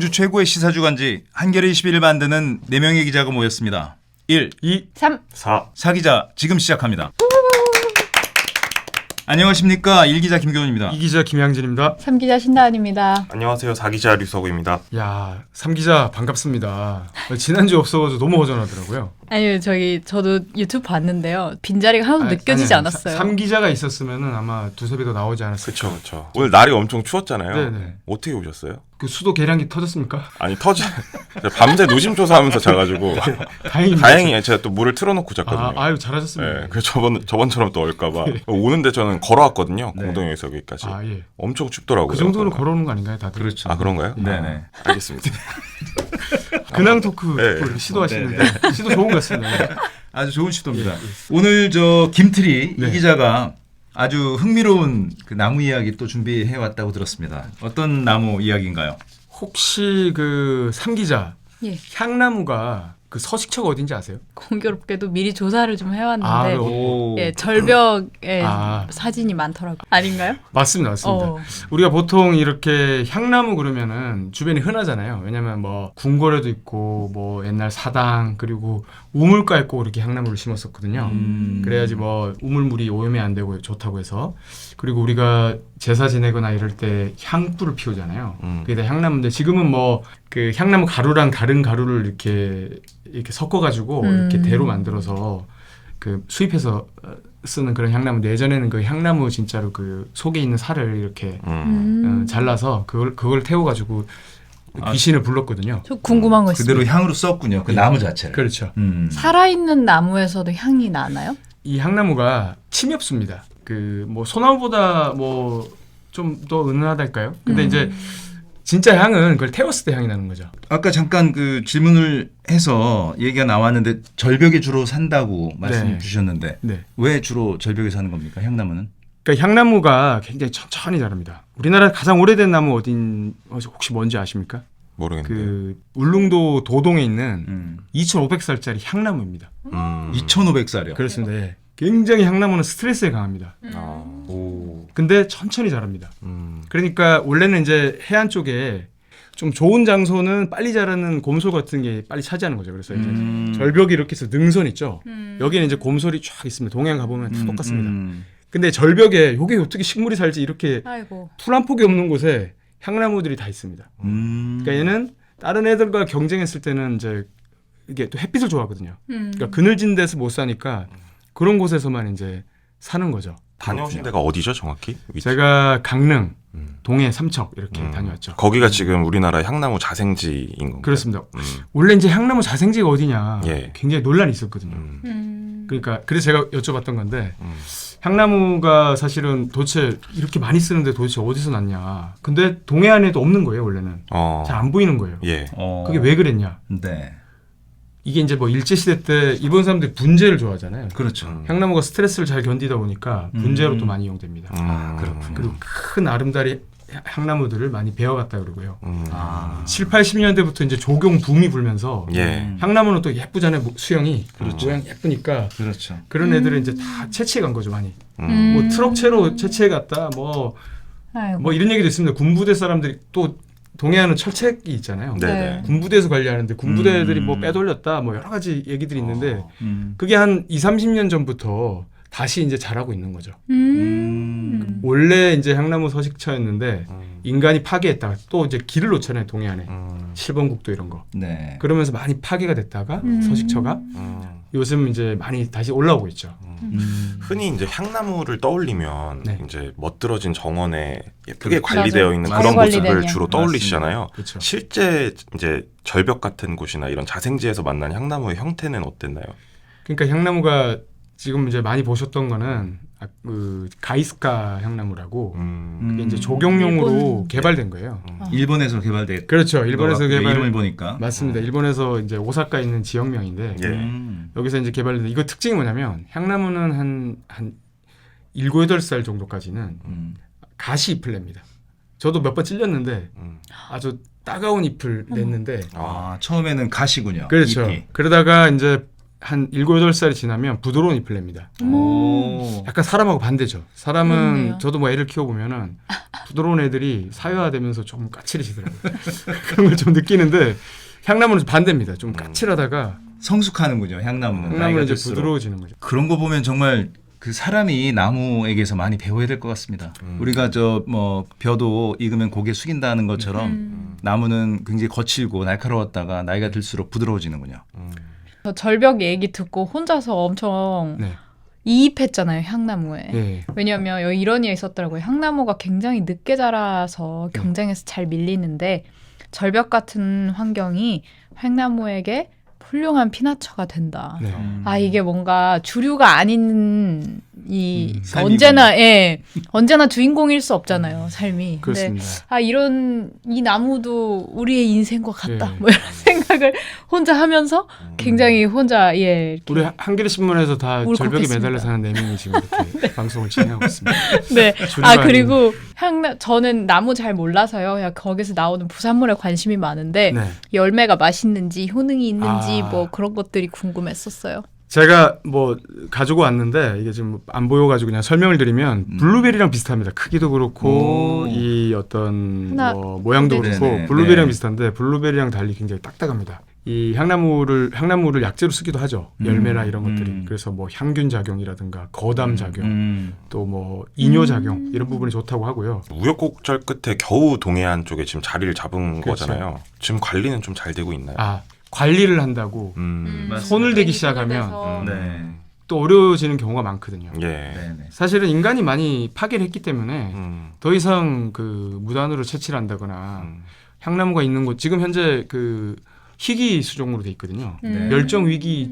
우주 최고의 시사주간지 한겨레 21을 만드는 4명의 기자가 모였습니다. 1, 2, 3. 4. 사기자 지금 시작합니다. 안녕하십니까. 1기자 김교훈입니다. 2기자 김양진입니다. 3기자 신다은입니다. 안녕하세요. 4기자 류석우입니다. 야, 3기자 반갑습니다. 지난주에 없어가지고 너무 허전하더라고요. 아니요, 저도 유튜브 봤는데요. 빈자리가 하나도 느껴지지 않았어요. 3기자가 있었으면은 아마 두세 배 더 나오지 않았을까. 그렇죠. 오늘 날이 엄청 추웠잖아요. 네네. 어떻게 오셨어요? 그 수도 계량기 터졌습니까? 아니 밤새 노심초사하면서 자가지고 다행히 제가 또 물을 틀어놓고 잤거든요. 아유 잘하셨습니다. 네, 그래서 저번처럼 또 올까봐 오는데 저는 걸어왔거든요. 네. 공동에서 여기까지. 예. 엄청 춥더라고요. 그 정도는 걸어오는 거 아닌가요, 다들? 그렇죠. 아 그런가요? 네네. 알겠습니다. 근황 토크 네. 이렇게 시도하시는데 시도 좋은 것 같습니다. 아주 좋은 시도입니다. 오늘 김트리 네. 이 기자가 아주 흥미로운 그 나무 이야기 또 준비해 왔다고 들었습니다. 어떤 나무 이야기인가요? 혹시 그 3기자 예. 향나무가 그 서식처가 어딘지 아세요? 공교롭게도 미리 조사를 좀 해왔는데 오. 예, 절벽에 아. 사진이 많더라고요. 아닌가요? 맞습니다. 우리가 보통 이렇게 향나무 그러면은 주변이 흔하잖아요. 왜냐면 뭐 궁궐에도 있고 뭐 옛날 사당 그리고 우물가에 꼭 이렇게 향나무를 심었었거든요. 그래야지 뭐 우물물이 오염이 안 되고 좋다고 해서. 그리고 우리가 제사 지내거나 이럴 때 향불을 피우잖아요. 그게 다 향나무인데 지금은 뭐 그 향나무 가루랑 다른 가루를 이렇게 섞어가지고 이렇게 대로 만들어서 그 수입해서 쓰는 그런 향나무인데 예전에는 그 향나무 진짜로 그 속에 있는 살을 이렇게 잘라서 그걸 태워가지고 귀신을 불렀거든요. 저 궁금한 거 있어요. 그대로 향으로 썼군요. 그 나무 자체를. 그렇죠. 살아있는 나무에서도 향이 나나요? 이 향나무가 침엽수입니다. 그 뭐 소나무보다 뭐 좀 더 은은하달까요? 근데 이제 진짜 향은 그걸 태웠을 때 향이 나는 거죠. 아까 잠깐 그 질문을 해서 얘기가 나왔는데 절벽에 주로 산다고 말씀 네. 주셨는데 네. 왜 주로 절벽에 사는 겁니까? 향나무는? 그러니까 향나무가 굉장히 천천히 자랍니다. 우리나라 가장 오래된 나무 혹시 뭔지 아십니까? 모르겠는데. 그 울릉도 도동에 있는 2,500살짜리 향나무입니다. 2,500살이요. 그렇습니다. 예. 굉장히 향나무는 스트레스에 강합니다. 오. 근데 천천히 자랍니다. 그러니까 원래는 이제 해안 쪽에 좀 좋은 장소는 빨리 자라는 곰솔 같은 게 빨리 차지하는 거죠. 그래서 이제 절벽이 이렇게 해서 능선 있죠. 여기는 이제 곰솔이 쫙 있습니다. 동해안 가보면 다 똑같습니다. 근데 절벽에 여기 어떻게 식물이 살지 이렇게 아이고. 풀 한 폭이 없는 곳에 향나무들이 다 있습니다. 그러니까 얘는 다른 애들과 경쟁했을 때는 이제 이게 또 햇빛을 좋아하거든요. 그러니까 그늘진 데서 못 사니까 그런 곳에서만 이제 사는 거죠. 다녀오신 데가 어디죠, 정확히? 위치? 제가 강릉, 동해, 삼척 이렇게 다녀왔죠. 거기가 지금 우리나라 향나무 자생지인 건가요? 그렇습니다. 원래 이제 향나무 자생지가 어디냐 예. 굉장히 논란이 있었거든요. 그러니까 그래서 제가 여쭤봤던 건데 향나무가 사실은 도대체 이렇게 많이 쓰는데 도대체 어디서 났냐. 근데 동해안에도 없는 거예요, 원래는. 잘 안 보이는 거예요. 예. 그게 왜 그랬냐. 네. 이게 이제 뭐 일제시대 때 일본 사람들이 분재를 좋아하잖아요. 그렇죠. 향나무가 스트레스를 잘 견디다 보니까 분재로 또 많이 이용됩니다. 그렇군요. 그리고 큰 아름다리 향나무들을 많이 베어갔다 그러고요. 아. 7, 80년대부터 이제 조경 붐이 불면서 예. 향나무는 또 예쁘잖아요. 수영이. 모양 예쁘니까 그렇죠. 그런 애들을 이제 다 채취해 간 거죠, 많이. 음. 뭐 트럭채로 채취해 갔다. 뭐 아이고. 이런 얘기도 있습니다. 군부대 사람들이 또 동해안은 철책이 있잖아요. 네네. 군부대에서 관리하는데 군부대들이 뭐 빼돌렸다. 뭐 여러 가지 얘기들이 있는데 그게 한 2, 30년 전부터 다시 이제 자라고 있는 거죠. 원래 이제 향나무 서식처였는데 인간이 파괴했다가 또 이제 길을 놓잖아요, 동해안에. 7번 국도 이런 거. 네. 그러면서 많이 파괴가 됐다가 서식처가 요즘 이제 많이 다시 올라오고 있죠. 흔히 이제 향나무를 떠올리면 네. 이제 멋들어진 정원에 예쁘게 그렇죠. 관리되어 있는 맞아요. 그런 잘 모습을 관리되냐. 주로 떠올리시잖아요. 그렇죠. 실제 이제 절벽 같은 곳이나 이런 자생지에서 만난 향나무의 형태는 어땠나요? 그러니까 향나무가 지금 이제 많이 보셨던 거는 그 가이스카 향나무라고 그게 이제 조경용으로 일본. 개발된 거예요. 일본에서 개발된. 그렇죠. 일본에서 이름을 보니까. 맞습니다. 일본에서 이제 오사카에 있는 지역명인데 예. 여기서 이제 개발된 이거 특징이 뭐냐면 향나무는 한 7, 8살 정도까지는 가시 잎을 냅니다. 저도 몇 번 찔렸는데 아주 따가운 잎을 냈는데 아, 처음에는 가시군요. 그렇죠. 잎이. 그러다가 이제 한 7, 8살이 지나면 부드러운 잎을 냅니다. 오. 약간 사람하고 반대죠. 사람은 그렇네요. 저도 뭐 애를 키워보면은 부드러운 애들이 사회화되면서 조금 까칠해지더라고요. 그런 걸 좀 느끼는데 향나무는 좀 반대입니다. 좀 까칠하다가 성숙하는군요. 향나무는. 나이가 향나무는 이제 들수록. 부드러워지는 거죠. 그런 거 보면 정말 그 사람이 나무에게서 많이 배워야 될 것 같습니다. 우리가 저 뭐 벼도 익으면 고개 숙인다는 것처럼 나무는 굉장히 거칠고 날카로웠다가 나이가 들수록 부드러워지는군요. 저 절벽 얘기 듣고 혼자서 엄청 네. 이입했잖아요, 향나무에. 네. 왜냐하면 여기 이런 이야기 있었더라고요. 향나무가 굉장히 늦게 자라서 경쟁에서 잘 밀리는데 절벽 같은 환경이 향나무에게 훌륭한 피나처가 된다. 네. 아, 이게 뭔가 주류가 아닌 이 삶이군요. 언제나 주인공일 수 없잖아요, 삶이. 그렇습니다. 아, 이 나무도 우리의 인생과 같다. 네. 뭐 이런 생각을 혼자 하면서 굉장히 혼자 이렇게 우리 한겨레 신문에서 다 절벽에 울컥했습니다. 매달려 사는 4명이 지금 이렇게 방송을 진행하고 있습니다. 네. 주류가 아, 그리고 저는 나무 잘 몰라서요. 그냥 거기서 나오는 부산물에 관심이 많은데 네. 열매가 맛있는지 효능이 있는지 아. 뭐 그런 것들이 궁금했었어요. 제가 뭐 가지고 왔는데 이게 지금 안 보여가지고 그냥 설명을 드리면 블루베리랑 비슷합니다. 크기도 그렇고 오. 이 어떤 하나, 뭐 모양도 네네. 그렇고 네네. 블루베리랑 네. 비슷한데 블루베리랑 달리 굉장히 딱딱합니다. 이 향나무를 약재로 쓰기도 하죠. 열매나 이런 것들이. 그래서 뭐 향균 작용이라든가 거담 작용, 또 뭐 이뇨 작용 이런 부분이 좋다고 하고요. 우여곡절 끝에 겨우 동해안 쪽에 지금 자리를 잡은 그렇죠. 거잖아요. 지금 관리는 좀 잘 되고 있나요? 아, 관리를 한다고 맞습니다. 손을 대기 시작하면 네. 또 어려워지는 경우가 많거든요. 예. 네네. 사실은 인간이 많이 파괴를 했기 때문에 음. 더 이상 그 무단으로 채취를 한다거나 향나무가 있는 곳 지금 현재 그 희귀 수종으로 돼 있거든요. 네. 멸종 위기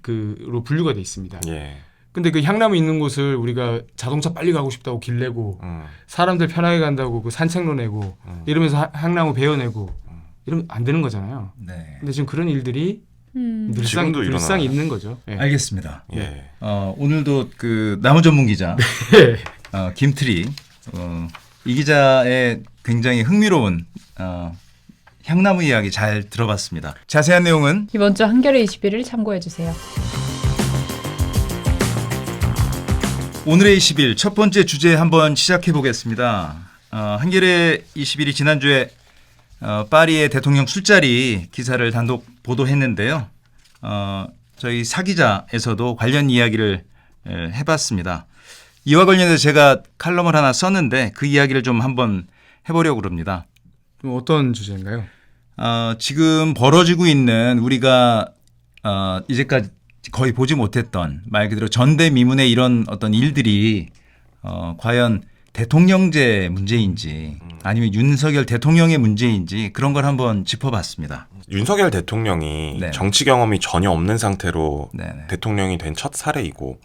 그로 분류가 돼 있습니다. 예. 근데 그 향나무 있는 곳을 우리가 자동차 빨리 가고 싶다고 길 내고 사람들 편하게 간다고 그 산책로 내고 이러면서 향나무 베어내고 이러면 안 되는 거잖아요. 네. 근데 지금 그런 일들이 지금도 늘상 일어나요. 있는 거죠. 예. 알겠습니다. 예. 오늘도 그 나무 전문 기자 네. 김트리 이 기자의 굉장히 흥미로운 향나무 이야기 잘 들어봤습니다. 자세한 내용은 이번 주 한겨레 21일 참고해 주세요. 오늘의 20일 첫 번째 주제 한번 시작해 보겠습니다. 한겨레 21이 지난주에 파리의 대통령 술자리 기사를 단독 보도했는데요. 저희 사기자에서도 관련 이야기를 해봤습니다. 이와 관련해서 제가 칼럼을 하나 썼는데 그 이야기를 좀 한번 해보려고 합니다. 좀 어떤 주제인가요? 지금 벌어지고 있는 우리가 이제까지 거의 보지 못했던 말 그대로 전대미문의 이런 어떤 일들이 과연 대통령제 문제인지 아니면 윤석열 대통령의 문제인지 그런 걸 한번 짚어봤습니다. 윤석열 대통령이 네. 정치 경험이 전혀 없는 상태로 네네. 대통령이 된 첫 사례이고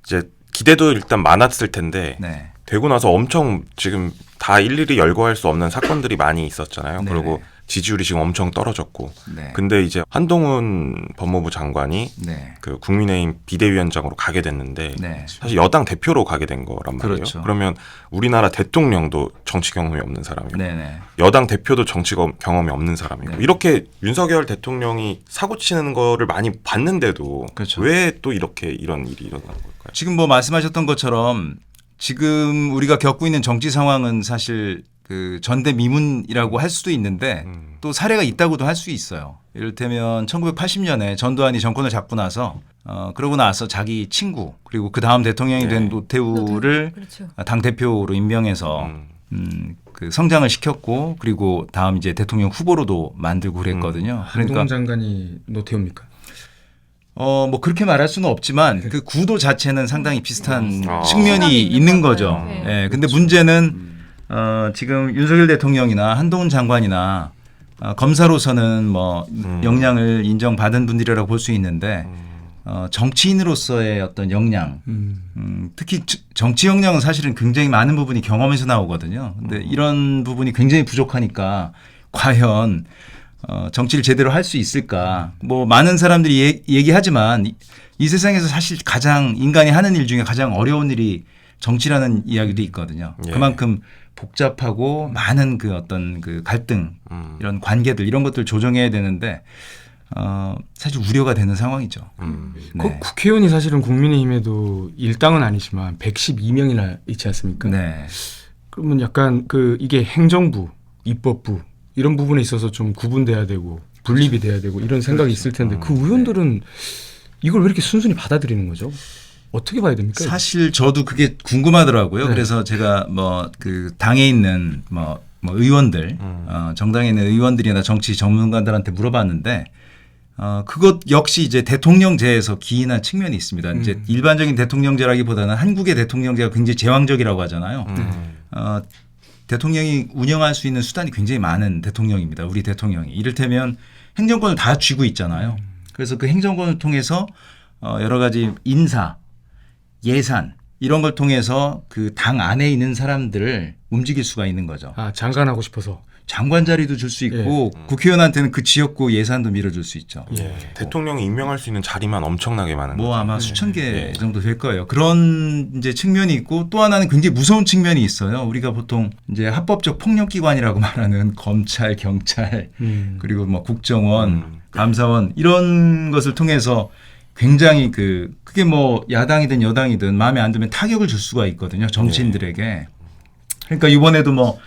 이제 기대도 일단 많았을 텐데 네. 되고 나서 엄청 지금 다 일일이 열거할 수 없는 사건들이 많이 있었잖아요. 네네. 그리고 지지율이 지금 엄청 떨어졌고 네. 근데 이제 한동훈 법무부 장관이 네. 그 국민의힘 비대위원장으로 가게 됐는데 네. 사실 여당 대표로 가게 된 거란 말이에요. 그렇죠. 그러면 우리나라 대통령도 정치 경험이 없는 사람이고 네네. 여당 대표도 정치 경험이 없는 사람이고 네. 이렇게 윤석열 대통령이 사고 치는 거를 많이 봤는데도 그렇죠. 왜 또 이렇게 이런 일이 일어난 걸까요? 지금 뭐 말씀하셨던 것처럼 지금 우리가 겪고 있는 정치 상황은 사실 그 전대미문이라고 할 수도 있는데 또 사례가 있다고도 할 수 있어요. 이를테면 1980년에 전두환이 정권을 잡고 나서 그러고 나서 자기 친구 그리고 그 다음 대통령이 된 노태우를 그렇죠. 당 대표로 임명해서 그 성장을 시켰고 그리고 다음 이제 대통령 후보로도 만들고 그랬거든요. 한동훈 장관이 노태우입니까? 뭐 그렇게 말할 수는 없지만 그 구도 자체는 상당히 비슷한 아. 측면이 시간이 있는 있는 거죠. 거죠. 네. 근데 문제는 지금 윤석열 대통령이나 한동훈 장관이나 검사로서는 뭐 역량을 인정받은 분들이라고 볼 수 있는데 정치인으로서의 어떤 역량, 특히 정치 역량은 사실은 굉장히 많은 부분이 경험에서 나오거든요. 근데 이런 부분이 굉장히 부족하니까 과연 정치를 제대로 할 수 있을까? 뭐 많은 사람들이 얘기하지만 이 세상에서 사실 가장 인간이 하는 일 중에 가장 어려운 일이 정치라는 이야기도 있거든요. 예. 그만큼 복잡하고 많은 그 어떤 그 갈등 이런 관계들 이런 것들 조정해야 되는데 사실 우려가 되는 상황이죠. 그 국회의원이 사실은 국민의힘에도 일당은 아니지만 112명이나 있지 않습니까? 네. 그러면 약간 이게 행정부, 입법부 이런 부분에 있어서 좀 구분돼야 되고 분립이 돼야 되고 이런 생각이 있을 텐데 그 의원들은 이걸 왜 이렇게 순순히 받아들이는 거죠? 어떻게 봐야 됩니까? 사실 저도 그게 궁금하더라고요. 네. 그래서 제가 뭐 그 당에 있는 뭐 의원들, 정당에 있는 의원들이나 정치 전문가들한테 물어봤는데 그것 역시 이제 대통령제에서 기인한 측면이 있습니다. 이제 일반적인 대통령제라기보다는 한국의 대통령제가 굉장히 제왕적이라고 하잖아요. 대통령이 운영할 수 있는 수단이 굉장히 많은 대통령입니다. 우리 대통령이. 이를테면 행정권을 다 쥐고 있잖아요. 그래서 그 행정권을 통해서 여러 가지 인사, 예산 이런 걸 통해서 그 당 안에 있는 사람들을 움직일 수가 있는 거죠. 장관하고 싶어서. 장관 자리도 줄 수 있고 국회의원한테는 그 지역구 예산도 밀어줄 수 있죠. 대통령이 임명할 수 있는 자리만 엄청나게 많은 뭐 거죠. 아마 수천 개 정도 될 거예요. 그런 이제 측면이 있고 또 하나는 굉장히 무서운 측면이 있어요. 우리가 보통 이제 합법적 폭력기관이라고 말하는 검찰, 경찰 그리고 뭐 국정원, 감사원 이런 것을 통해서 굉장히 그게 뭐 야당이든 여당이든 마음에 안 들면 타격을 줄 수가 있거든요. 정치인들에게. 그러니까 이번에도 뭐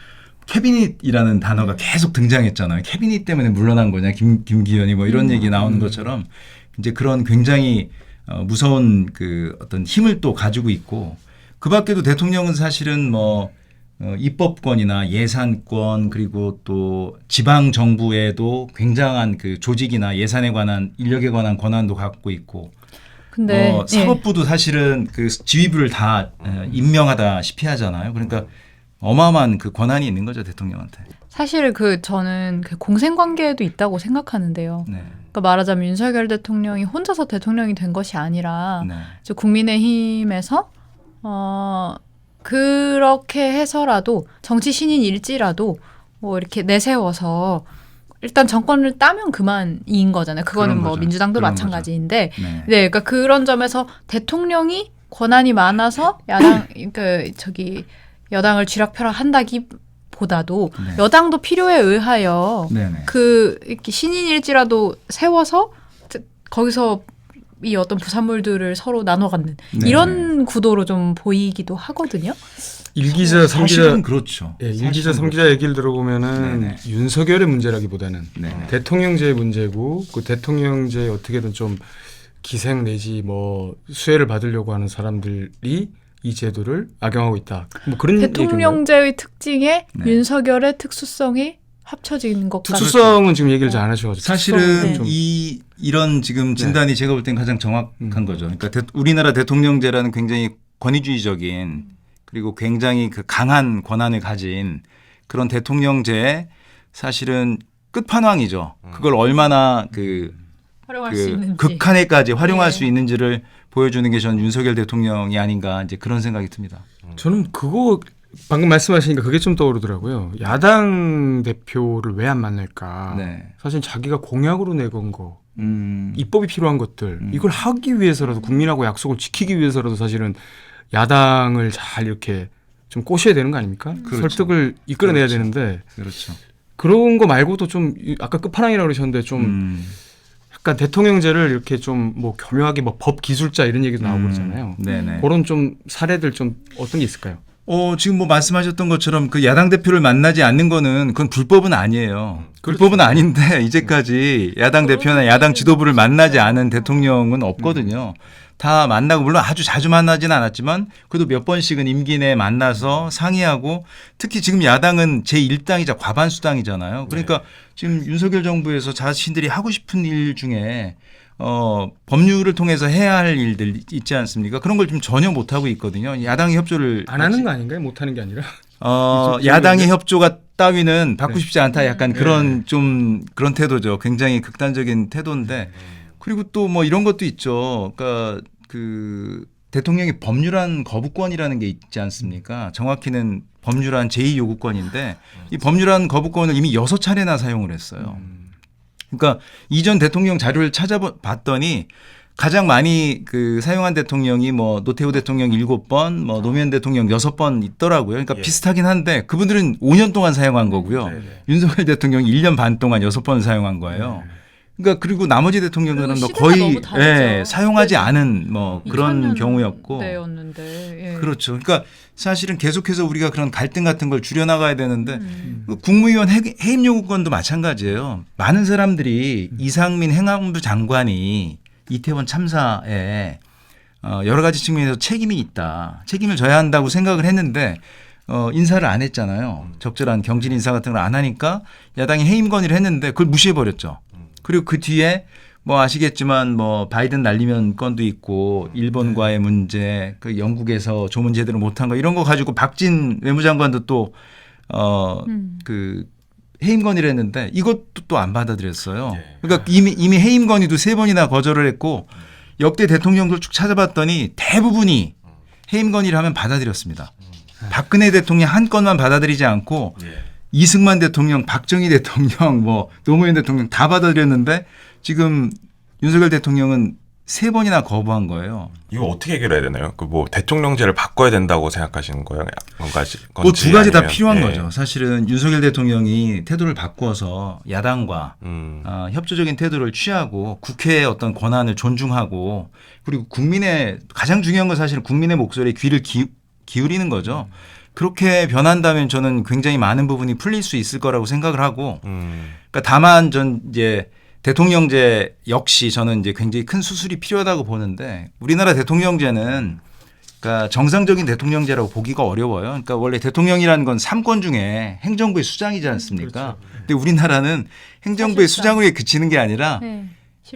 캐비닛이라는 단어가 계속 등장했잖아요. 캐비닛 때문에 물러난 거냐, 김기현이 뭐 이런 얘기 나오는 것처럼 이제 그런 굉장히 무서운 그 어떤 힘을 또 가지고 있고 그 밖에도 대통령은 사실은 뭐 입법권이나 예산권 그리고 또 지방 정부에도 굉장한 그 조직이나 예산에 관한 인력에 관한 권한도 갖고 있고 근데 사법부도 사실은 그 지휘부를 다 임명하다시피 하잖아요. 그러니까 어마어마한 그 권한이 있는 거죠 대통령한테. 사실 저는 그 공생관계에도 있다고 생각하는데요. 네. 그러니까 말하자면 윤석열 대통령이 혼자서 대통령이 된 것이 아니라 네. 이제 국민의힘에서 그렇게 해서라도 정치 신인일지라도 뭐 이렇게 내세워서 일단 정권을 따면 그만인 거잖아요. 그거는 그런 뭐 거죠. 민주당도 그런 마찬가지인데, 네. 네, 그러니까 그런 점에서 대통령이 권한이 많아서 야당 여당을 쥐락펴락한다기보다도 네. 여당도 필요에 의하여 네네. 이렇게 신인일지라도 세워서 거기서 이 어떤 부산물들을 서로 나눠 갖는 네. 이런 구도로 좀 보이기도 하거든요. 일기자, 사실은 3기자, 그렇죠. 예, 일기자, 3기자 얘기를 들어보면은 네네. 윤석열의 문제라기보다는 네네. 대통령제의 문제고 그 대통령제에 어떻게든 좀 기생 내지 뭐 수혜를 받으려고 하는 사람들이 이 제도를 악용하고 있다. 뭐 그런 얘기인가요? 대통령제의 특징에 네. 윤석열의 특수성이 합쳐진 것 같아요. 특수성은 지금 얘기를 잘 안 하셔가지고 사실은 네. 이런 지금 진단이 제가 볼 땐 가장 정확한 거죠. 그러니까 우리나라 대통령제라는 굉장히 권위주의적인 그리고 굉장히 그 강한 권한을 가진 그런 대통령제의 사실은 끝판왕이죠. 그걸 얼마나 활용할 수 있는지. 극한에까지 활용할 네. 수 있는지를 보여주는 게 저는 윤석열 대통령이 아닌가 이제 그런 생각이 듭니다. 저는 그거 방금 말씀하시니까 그게 좀 떠오르더라고요. 야당 대표를 왜 안 만날까? 네. 사실 자기가 공약으로 내건 거, 음. 입법이 필요한 것들 이걸 하기 위해서라도 국민하고 약속을 지키기 위해서라도 사실은 야당을 잘 이렇게 좀 꼬셔야 되는 거 아닙니까? 그렇죠. 설득을 이끌어내야 그렇죠. 되는데 그렇죠. 그런 거 말고도 좀 아까 끝판왕이라고 그러셨는데 좀 약간 대통령제를 이렇게 좀 뭐 교묘하게 뭐 법 기술자 이런 얘기도 나오고 그러잖아요. 네네. 그런 좀 사례들 좀 어떤 게 있을까요? 지금 뭐 말씀하셨던 것처럼 그 야당 대표를 만나지 않는 거는 그건 불법은 아니에요. 불법은 아닌데 이제까지 야당 대표나 야당 지도부를 만나지 않은 대통령은 없거든요. 다 만나고 물론 아주 자주 만나지는 않았지만 그래도 몇 번씩은 임기 내에 만나서 상의하고 특히 지금 야당은 제1당이자 과반수당이잖아요. 그러니까 지금 윤석열 정부에서 자신들이 하고 싶은 일 중에 법률을 통해서 해야 할 일들 있지 않습니까? 그런 걸 좀 전혀 못 하고 있거든요. 야당의 협조를 안 하는 거 아닌가요? 못 하는 게 아니라. 야당의 협조가 따위는 받고 싶지 않다. 약간 그런 좀 그런 태도죠. 굉장히 극단적인 태도인데 그리고 또 뭐 이런 것도 있죠. 그러니까 그 대통령이 법률안 거부권이라는 게 있지 않습니까? 정확히는 법률안 제2요구권인데 이 법률안 거부권을 이미 6차례나 사용을 했어요. 그러니까 이전 대통령 자료를 찾아봤더니 가장 많이 그 사용한 대통령이 뭐 노태우 대통령 7번, 뭐 노무현 대통령 6번 있더라고요. 그러니까 비슷하긴 한데 그분들은 5년 동안 사용한 거고요. 윤석열 대통령이 1년 반 동안 6번 사용한 거예요. 그러니까 그리고 나머지 대통령들은 그리고 뭐 시대가 거의 너무 다르죠. 사용하지 네. 않은 뭐 그런 2000년대였는데, 경우였고 예. 그렇죠. 그러니까 사실은 계속해서 우리가 그런 갈등 같은 걸 줄여나가야 되는데 음. 그 국무위원 해임 요구권도 마찬가지예요. 많은 사람들이 이상민 행안부 장관이 이태원 참사에 여러 가지 측면에서 책임이 있다. 책임을 져야 한다고 생각을 했는데 인사를 안 했잖아요. 적절한 경질 인사 같은 걸 안 하니까 야당이 해임 건의를 했는데 그걸 무시해 버렸죠. 그리고 그 뒤에 뭐 아시겠지만 뭐 바이든 날리면 건도 있고 일본과의 문제, 그 영국에서 조문 제대로 못한 거 이런 거 가지고 박진 외무장관도 또 그 해임 건의를 했는데 이것도 또 안 받아들였어요. 그러니까 이미 해임 건의도 3번이나 거절을 했고 역대 대통령들 쭉 찾아봤더니 대부분이 해임 건의를 하면 받아들였습니다. 박근혜 대통령 한 건만 받아들이지 않고 이승만 대통령, 박정희 대통령, 뭐 노무현 대통령 다 받아들였는데 지금 윤석열 대통령은 3번이나 거부한 거예요. 이거 어떻게 해결해야 되나요? 그 뭐 대통령제를 바꿔야 된다고 생각하시는 거예요? 뭔가 뭐 두 가지 다 아니면, 필요한 예. 거죠. 사실은 윤석열 대통령이 태도를 바꾸어서 야당과 협조적인 태도를 취하고 국회의 어떤 권한을 존중하고 그리고 국민의 가장 중요한 건 사실은 국민의 목소리에 귀를 기울이는 거죠. 그렇게 변한다면 저는 굉장히 많은 부분이 풀릴 수 있을 거라고 생각을 하고 그러니까 다만 전 이제 대통령제 역시 저는 이제 굉장히 큰 수술이 필요하다고 보는데 우리나라 대통령제는 그러니까 정상적인 대통령제라고 보기가 어려워요. 그러니까 원래 대통령이라는 건 3권 중에 행정부의 수장이지 않습니까? 그렇죠. 근데 우리나라는 행정부의 사실상. 수장으로 그치는 게 아니라 네.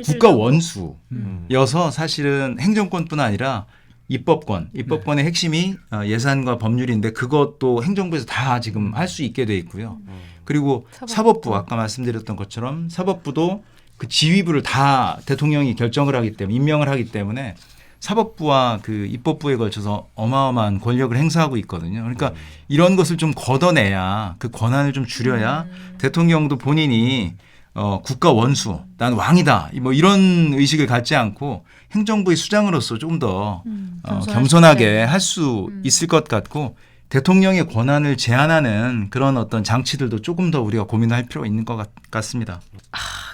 국가 원수여서 사실은 행정권뿐 아니라 입법권의 핵심이 예산과 법률인데 그것도 행정부에서 다 지금 할 수 있게 돼 있고요. 그리고 사법부 아까 말씀드렸던 것처럼 사법부도 그 지휘부를 다 대통령이 결정을 하기 때문에 임명을 하기 때문에 사법부와 그 입법부에 걸쳐서 어마어마한 권력을 행사하고 있거든요. 그러니까 이런 것을 좀 걷어내야 그 권한을 좀 줄여야 대통령도 본인이 국가 원수, 난 왕이다. 뭐 이런 의식을 갖지 않고 행정부의 수장으로서 좀 더 겸손하게 할 수 있을 것 같고 대통령의 권한을 제한하는 그런 어떤 장치들도 조금 더 우리가 고민할 필요가 있는 것 같습니다.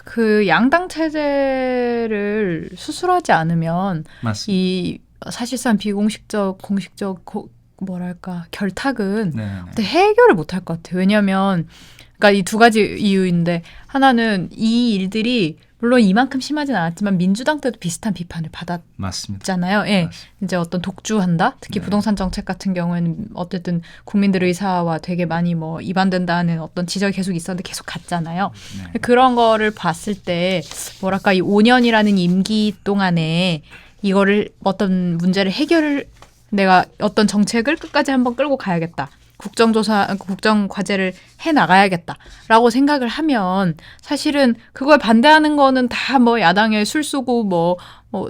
그 양당 체제를 수술하지 않으면 맞습니다. 이 사실상 비공식적 공식적 뭐랄까 결탁은 네. 근데 해결을 못할 것 같아요. 왜냐하면 그러니까 이 두 가지 이유인데 하나는 이 일들이 물론 이만큼 심하진 않았지만 민주당 때도 비슷한 비판을 받았잖아요. 맞습니다. 예. 맞습니다. 이제 어떤 독주한다. 특히 네. 부동산 정책 같은 경우에는 어쨌든 국민들 의사와 되게 많이 뭐 위반된다는 어떤 지적이 계속 있었는데 계속 갔잖아요. 네. 그런 거를 봤을 때 뭐랄까 이 5년이라는 임기 동안에 이거를 어떤 문제를 해결을 내가 어떤 정책을 끝까지 한번 끌고 가야겠다. 국정 과제를 해 나가야겠다라고 생각을 하면 사실은 그걸 반대하는 거는 다 뭐 야당의 술수고 뭐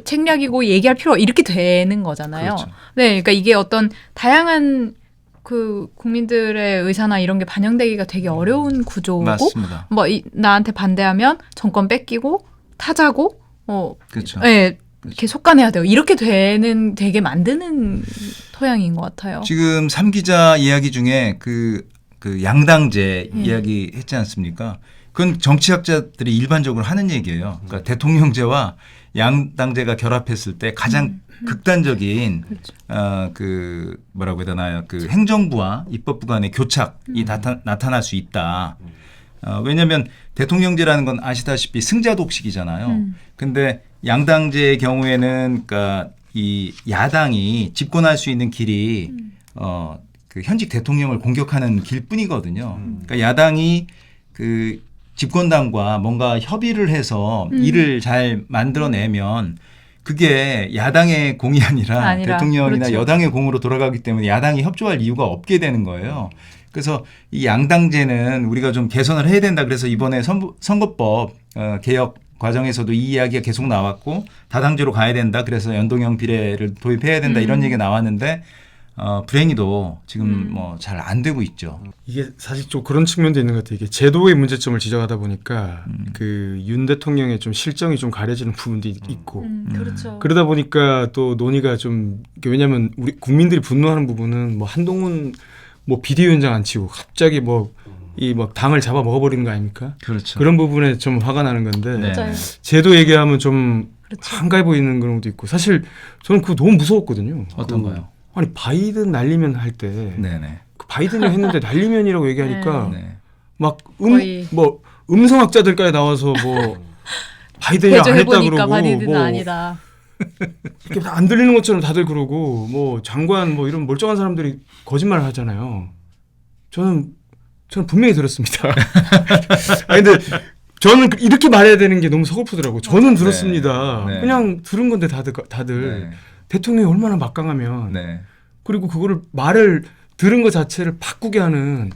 책략이고 얘기할 필요 이렇게 되는 거잖아요. 그렇죠. 네, 그러니까 이게 어떤 다양한 그 국민들의 의사나 이런 게 반영되기가 되게 어려운 구조고 맞습니다. 뭐 나한테 반대하면 정권 뺏기고 타자고 그렇죠. 네, 이렇게 속간해야 돼요. 이렇게 되게 만드는 토양인 것 같아요. 지금 3기자 이야기 중에 그 양당제 이야기 했지 않습니까? 그건 정치학자들이 일반적으로 하는 얘기예요. 그러니까 대통령제와 양당제가 결합했을 때 가장 극단적인 그 뭐라고 해야 되나요? 그 행정부와 입법부 간의 교착이 나타날 수 있다. 왜냐하면 대통령제라는 건 아시다시피 승자 독식이잖아요. 근데 양당제의 경우에는 그러니까 이 야당이 집권할 수 있는 길이 그 현직 대통령을 공격하는 길뿐이거든요. 그러니까 야당이 그 집권당과 뭔가 협의를 해서 일을 잘 만들어내면 그게 야당의 공이 아니라 대통령이나 그렇죠. 여당의 공으로 돌아가기 때문에 야당이 협조할 이유가 없게 되는 거예요. 그래서 이 양당제는 우리가 좀 개선을 해야 된다. 그래서 이번에 선거법 개혁 과정에서도 이 이야기가 계속 나왔고 다당제로 가야 된다. 그래서 연동형 비례를 도입해야 된다. 이런 얘기가 나왔는데 불행히도 지금 뭐 잘 안 되고 있죠. 이게 사실 좀 그런 측면도 있는 것 같아요. 이게 제도의 문제점을 지적하다 보니까 그 윤 대통령의 좀 실정이 좀 가려지는 부분도 있고 그렇죠. 그러다 보니까 또 논의가 좀 왜냐하면 우리 국민들이 분노하는 부분은 뭐 한동훈 뭐 비대위원장 안 치고 갑자기 뭐 이 막 당을 잡아 먹어버리는 거 아닙니까? 그렇죠. 그런 부분에 좀 화가 나는 건데 네. 맞아요. 제도 얘기하면 좀 그렇죠. 한가해 보이는 그런 것도 있고 사실 저는 그거 너무 무서웠거든요. 어떤 거요? 아니 바이든 날리면 할 때 네네. 그 바이든이 했는데 날리면이라고 얘기하니까 네. 막 거의- 음성학자들까지 나와서 뭐 바이든이 안 했다 대조해보니까 그러고 바디드는 뭐 아니다. 이렇게 다 안 들리는 것처럼 다들 그러고 뭐 장관 뭐 이런 멀쩡한 사람들이 거짓말을 하잖아요. 저는 분명히 들었습니다. 아니 근데 저는 이렇게 말해야 되는 게 너무 서글프더라고. 저는 들었습니다. 네. 그냥 들은 건데 다들 네. 대통령이 얼마나 막강하면 네. 그리고 그거를 말을 들은 것 자체를 바꾸게 하는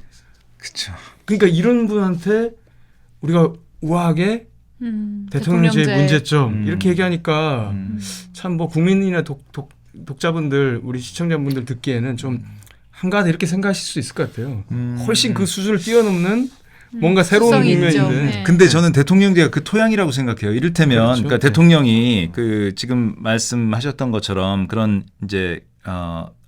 그렇죠. 그러니까 이런 분한테 우리가 우아하게 대통령제의 문제점 음. 이렇게 얘기하니까 참 뭐 국민이나 독자분들 우리 시청자분들 듣기에는 좀 한가하다 이렇게 생각하실 수 있을 것 같아요. 훨씬 그 수준을 뛰어넘는 뭔가 새로운 수성이 있죠. 국면인데 네. 근데 저는 대통령제가 그 토양이라고 생각해요. 이를테면 그렇죠. 그러니까 대통령이 그 지금 말씀하셨던 것처럼 그런 이제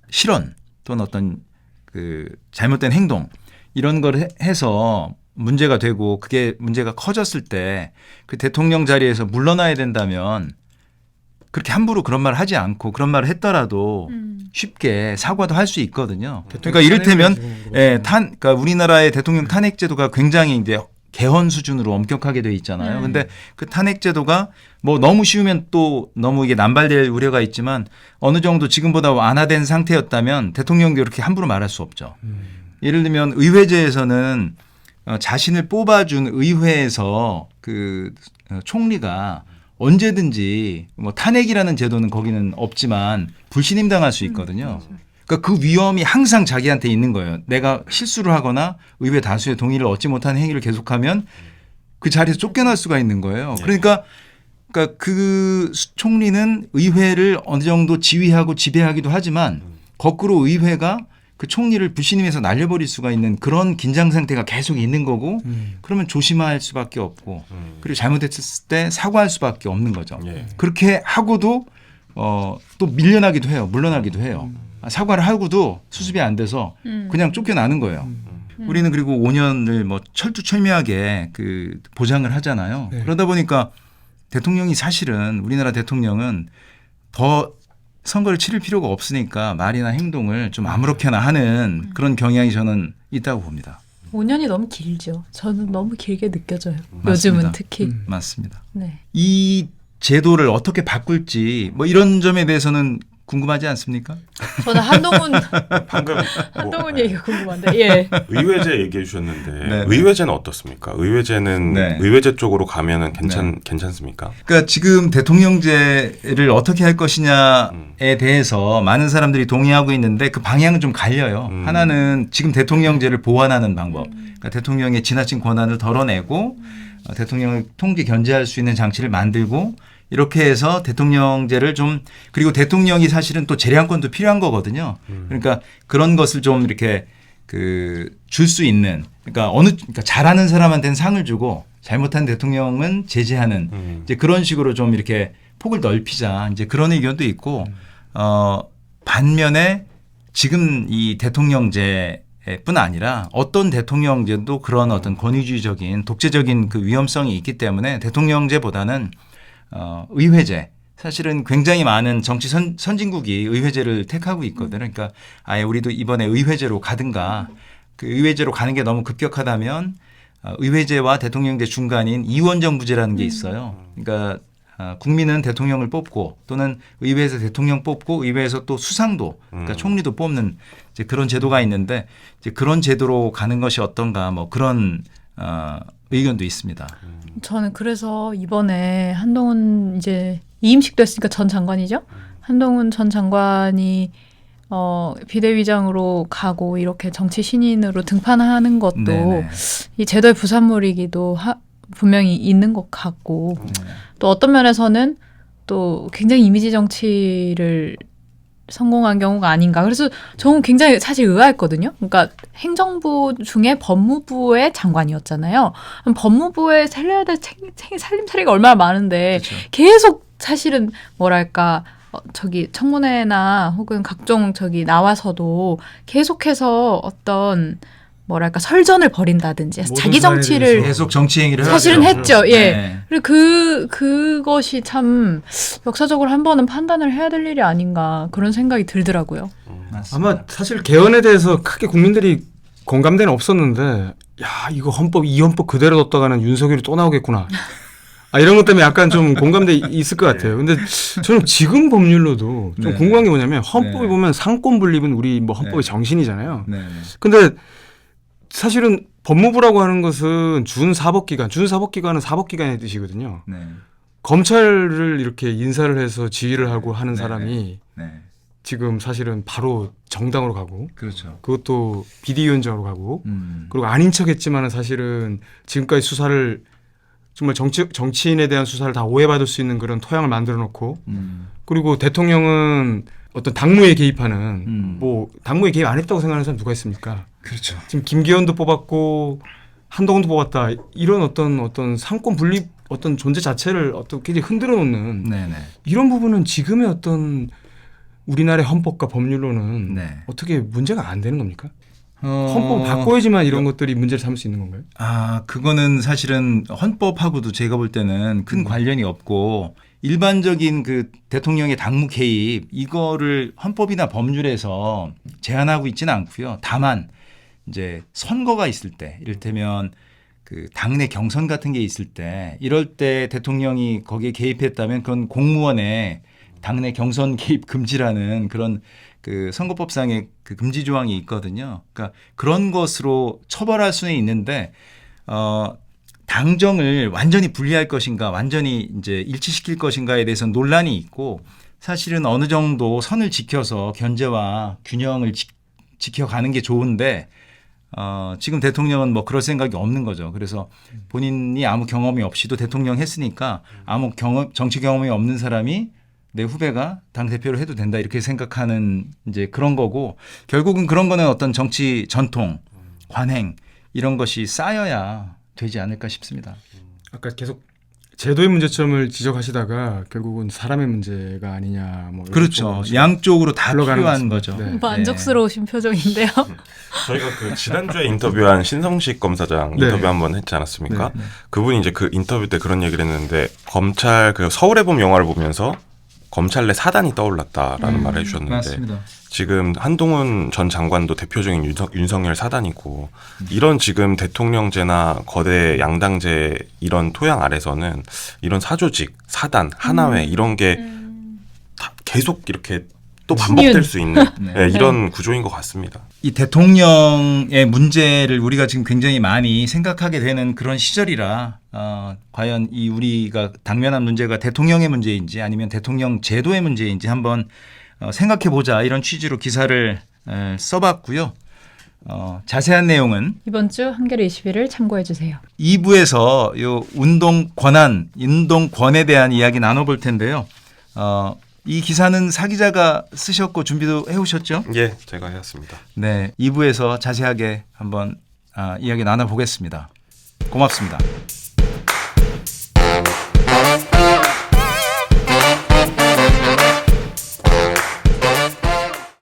실언 또는 어떤 그 잘못된 행동 이런 걸 해서 문제가 되고 그게 문제가 커졌을 때 그 대통령 자리에서 물러나야 된다면 그렇게 함부로 그런 말을 하지 않고 그런 말을 했더라도 쉽게 사과도 할 수 있거든요. 그러니까 이를테면 그러니까 우리나라의 대통령 탄핵 제도가 굉장히 이제 개헌 수준으로 엄격하게 돼 있잖아요. 근데 그 탄핵 제도가 뭐 너무 쉬우면 또 너무 이게 남발될 우려가 있지만 어느 정도 지금보다 완화된 상태였다면 대통령도 이렇게 함부로 말할 수 없죠. 예를 들면 의회제에서는 자신을 뽑아준 의회에서 그 총리가 언제든지 뭐 탄핵이라는 제도는 거기는 없지만 불신임당할 수 있거든요. 그러니까 그 위험이 항상 자기한테 있는 거예요. 내가 실수를 하거나 의회 다수의 동의를 얻지 못한 행위를 계속하면 그 자리에서 쫓겨날 수가 있는 거예요. 그러니까 그 총리는 의회를 어느 정도 지휘하고 지배하기도 하지만 거꾸로 의회가 그 총리를 불신임해서 날려버릴 수가 있는 그런 긴장 상태가 계속 있는 거고 그러면 조심할 수밖에 없고 그리고 잘못했을 때 사과할 수밖에 없는 거죠. 예. 그렇게 하고도 또 밀려나기도 해요. 물러나기도 해요. 사과를 하고도 수습이 안 돼서 그냥 쫓겨나는 거예요. 우리는 그리고 5년을 뭐 철두철미하게 그 보장을 하잖아요. 네. 그러다 보니까 대통령이 사실은 우리나라 대통령은 더 선거를 치를 필요가 없으니까 말이나 행동을 좀 아무렇게나 하는 그런 경향이 저는 있다고 봅니다. 5년이 너무 길죠. 저는 너무 길게 느껴져요. 맞습니다. 요즘은 특히. 맞습니다. 네. 이 제도를 어떻게 바꿀지 뭐 이런 점에 대해서는 궁금하지 않습니까? 저는 한동훈 방금 한동훈 얘기가 궁금한데. 예. 의회제 얘기해 주셨는데 네. 의회제는 어떻습니까? 의회제는 네. 의회제 쪽으로 가면은 괜찮습니까? 그러니까 지금 대통령제를 어떻게 할 것이냐에 대해서 많은 사람들이 동의하고 있는데 그 방향은 좀 갈려요. 하나는 지금 대통령제를 보완하는 방법. 그러니까 대통령의 지나친 권한을 덜어내고 대통령을 통제 견제할 수 있는 장치를 만들고 이렇게 해서 대통령제를 좀 그리고 대통령이 사실은 또 재량권도 필요한 거거든요. 그러니까 그런 것을 좀 이렇게 그 줄 수 있는 그러니까 잘하는 사람한테는 상을 주고 잘못한 대통령은 제재하는 이제 그런 식으로 좀 이렇게 폭을 넓히자 이제 그런 의견도 있고 반면에 지금 이 대통령제뿐 아니라 어떤 대통령제도 그런 어떤 권위주의적인 독재적인 그 위험성이 있기 때문에 대통령제보다는 의회제 사실은 굉장히 많은 정치 선진국이 의회제를 택하고 있거든요. 그러니까 아예 우리도 이번에 의회제로 가든가 그 의회제로 가는 게 너무 급격하다면 의회제와 대통령제 중간인 이원정부제라는 게 있어요. 그러니까 국민은 대통령을 뽑고 또는 의회에서 대통령 뽑고 의회에서 또 수상도 그러니까 총리도 뽑는 이제 그런 제도가 있는데 이제 그런 제도로 가는 것이 어떤가 뭐 그런 의견도 있습니다. 저는 그래서 이번에 한동훈 이제 이임식 됐으니까 전 장관이죠. 한동훈 전 장관이 비대위장으로 가고 이렇게 정치 신인으로 등판하는 것도 네네. 이 제도의 부산물이기도 분명히 있는 것 같고 또 어떤 면에서는 또 굉장히 이미지 정치를 성공한 경우가 아닌가. 그래서 저는 굉장히 사실 의아했거든요. 그러니까 행정부 중에 법무부의 장관이었잖아요. 법무부에 살려야 될 살림살이가 얼마나 많은데 그렇죠. 계속 사실은 뭐랄까 저기 청문회나 혹은 각종 저기 나와서도 계속해서 어떤 뭐랄까 설전을 벌인다든지 모든 자기 사안에 정치를 대해서. 계속 정치 행위를 사실은 해왔죠. 했죠. 예. 네. 그리고 그것이 참 역사적으로 한 번은 판단을 해야 될 일이 아닌가 그런 생각이 들더라고요. 맞습니다. 아마 사실 개헌에 대해서 크게 국민들이 공감대는 없었는데 야 이거 이 헌법 그대로 뒀다가는 윤석열이 또 나오겠구나. 이런 것 때문에 약간 좀 공감대 있을 것 같아요. 근데 저는 지금 법률로도 좀 네. 궁금한 게 뭐냐면 헌법에 네. 보면 상권 분립은 우리 뭐 헌법의 네. 정신이잖아요. 네. 근데 사실은 법무부라고 하는 것은 준사법기관은 사법기관의 뜻이거든요. 네. 검찰을 이렇게 인사를 해서 지휘를 하고 하는 네. 사람이 네. 지금 사실은 바로 정당으로 가고 그렇죠. 그것도 비대위원장으로 가고 음. 그리고 아닌 척했지만은 사실은 지금까지 수사를 정말 정치인에 대한 수사를 다 오해받을 수 있는 그런 토양을 만들어 놓고 그리고 대통령은 어떤 당무에 개입하는 뭐 당무에 개입 안 했다고 생각하는 사람 누가 있습니까? 그렇죠. 지금 김기현도 뽑았고 한동훈도 뽑았다 이런 어떤 상권 분립 어떤 존재 자체를 어떤 굉장히 흔들어 놓는 네네. 이런 부분은 지금의 어떤 우리나라의 헌법과 법률로는 네. 어떻게 문제가 안 되는 겁니까? 헌법을 바꿔야지만 이런 것들이 문제를 삼을 수 있는 건가요? 그거는 사실은 헌법하고도 제가 볼 때는 큰 관련이 없고 일반적인 그 대통령의 당무 개입 이거를 헌법이나 법률에서 제한하고 있지는 않고요. 다만 이제 선거가 있을 때 이를테면 그 당내 경선 같은 게 있을 때 이럴 때 대통령이 거기에 개입했다면 그건 공무원의 당내 경선 개입 금지라는 그런 그 선거법상의 그 금지 조항이 있거든요. 그러니까 그런 것으로 처벌할 수는 있는데 당정을 완전히 분리할 것인가, 완전히 이제 일치시킬 것인가에 대해서는 논란이 있고 사실은 어느 정도 선을 지켜서 견제와 균형을 지켜가는 게 좋은데 지금 대통령은 뭐 그럴 생각이 없는 거죠. 그래서 본인이 아무 경험이 없이도 대통령 했으니까 아무 정치 경험이 없는 사람이 내 후배가 당 대표를 해도 된다 이렇게 생각하는 이제 그런 거고 결국은 그런 거는 어떤 정치 전통, 관행 이런 것이 쌓여야 되지 않을까 싶습니다. 아까 계속 제도의 문제점을 지적하시다가 결국은 사람의 문제가 아니냐 뭐 이런 그렇죠. 쪽으로 지금 양쪽으로 다 흘러가는 필요한 것 거죠. 같습니다. 네. 만족스러우신 표정인데요. 저희가 그 지난주에 인터뷰한 신성식 검사장 네. 인터뷰 한번 했지 않았습니까? 네. 그분이 이제 그 인터뷰 때 그런 얘기를 했는데 검찰 그 서울의 봄 영화를 보면서 검찰 내 사단이 떠올랐다라는 말을 해주셨는데 맞습니다. 지금 한동훈 전 장관도 대표적인 윤석열 사단이고 이런 지금 대통령제나 거대 양당제 이런 토양 아래서는 이런 사조직, 사단, 하나회 이런 게 다 계속 이렇게 또 반복될 수 있는 네. 이런 구조인 것 같습니다. 이 대통령의 문제를 우리가 지금 굉장히 많이 생각하게 되는 그런 시절이라 과연 이 우리가 당면한 문제가 대통령의 문제인지 아니면 대통령 제도의 문제인지 한번 생각해 보자 이런 취지로 기사를 써봤고요. 자세한 내용은 이번 주 한겨레 21을 참고해 주세요. 2부에서 요 운동 권에 대한 이야기 나눠볼 텐데요. 이 기사는 사 기자가 쓰셨고 준비도 해오셨죠? 예, 제가 해왔습니다. 네, 2부에서 자세하게 한번 이야기 나눠보겠습니다. 고맙습니다.